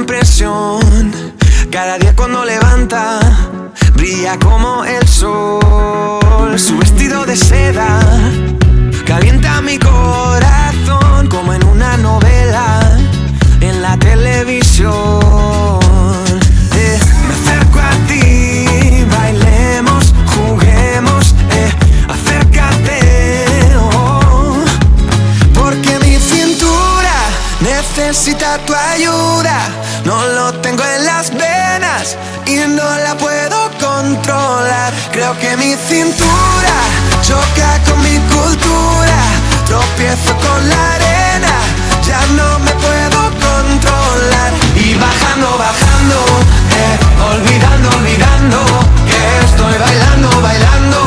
impresión. Cada día cuando levanta, brilla como el sol. Su vestido de seda calienta mi corazón como en una novela en la televisión. Me acerco a ti, bailemos, juguemos, acércate, oh, porque mi cintura necesita tu ayuda. No lo tengo en las venas y no la puedo controlar. Creo que mi cintura choca con mi cultura. Tropiezo con la arena, ya no me puedo controlar. Y bajando, bajando, olvidando, olvidando que estoy bailando, bailando,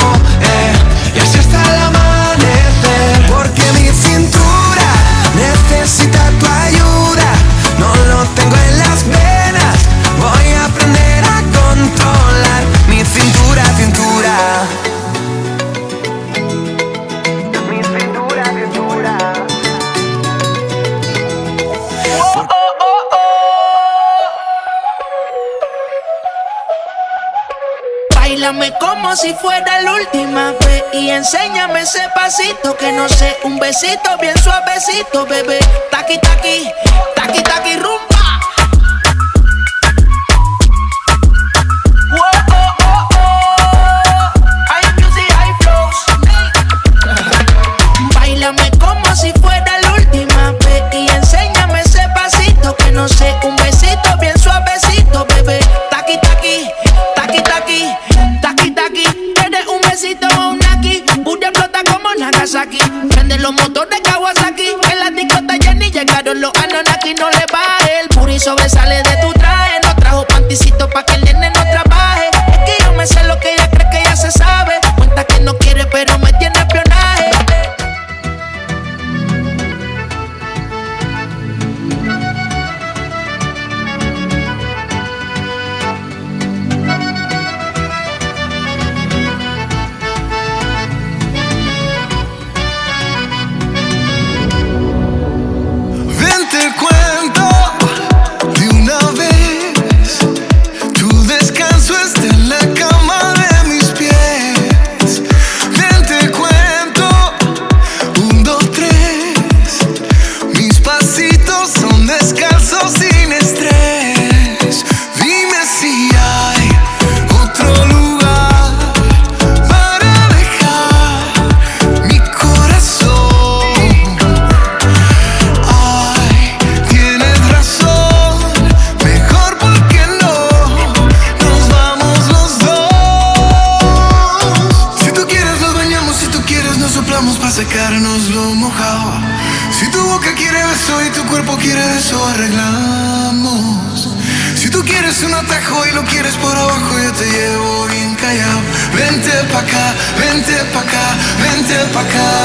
y así hasta el amanecer. Porque mi cintura necesita tu ayuda. No lo tengo en las venas, voy a aprender a controlar mi cintura, cintura. Mi cintura, cintura. Oh, oh, oh, oh. Báilame como si fuera la última vez y enséñame ese pasito que no sé, un besito bien suavecito, bebé. Taqui, taqui, taqui, taqui, rumba. Báilame como si fuera la última vez y enséñame ese pasito que no sé, un besito bien suavecito, bebé. Taqui, taqui, taqui, taqui, taqui, taqui. ¿Quieres un besito o un aquí? Booty explota como Nagasaki. Prende los motores Kawasaki. En la discota Jenny llegaron los Anunnaki. No le baje, el booty sobresale de tu traje. No trajo panticito pa' que el nene no trabaje. Es que yo me sé lo que ella cree que ya se sabe. Cuenta que no quiere pero me tiene espionaje. Te cuento de una vez, tu descanso está en la cama de mis pies. Ven, te cuento, 1, 2, 3, mis pasitos son descalzos sin estrés. Dime si hay otro lugar para dejar mi corazón. Pa' secarnos lo mojado. Si tu boca quiere beso y tu cuerpo quiere eso, arreglamos. Si tú quieres un atajo y lo quieres por abajo, yo te llevo bien callado. Vente pa' acá, vente pa' acá, vente pa' acá.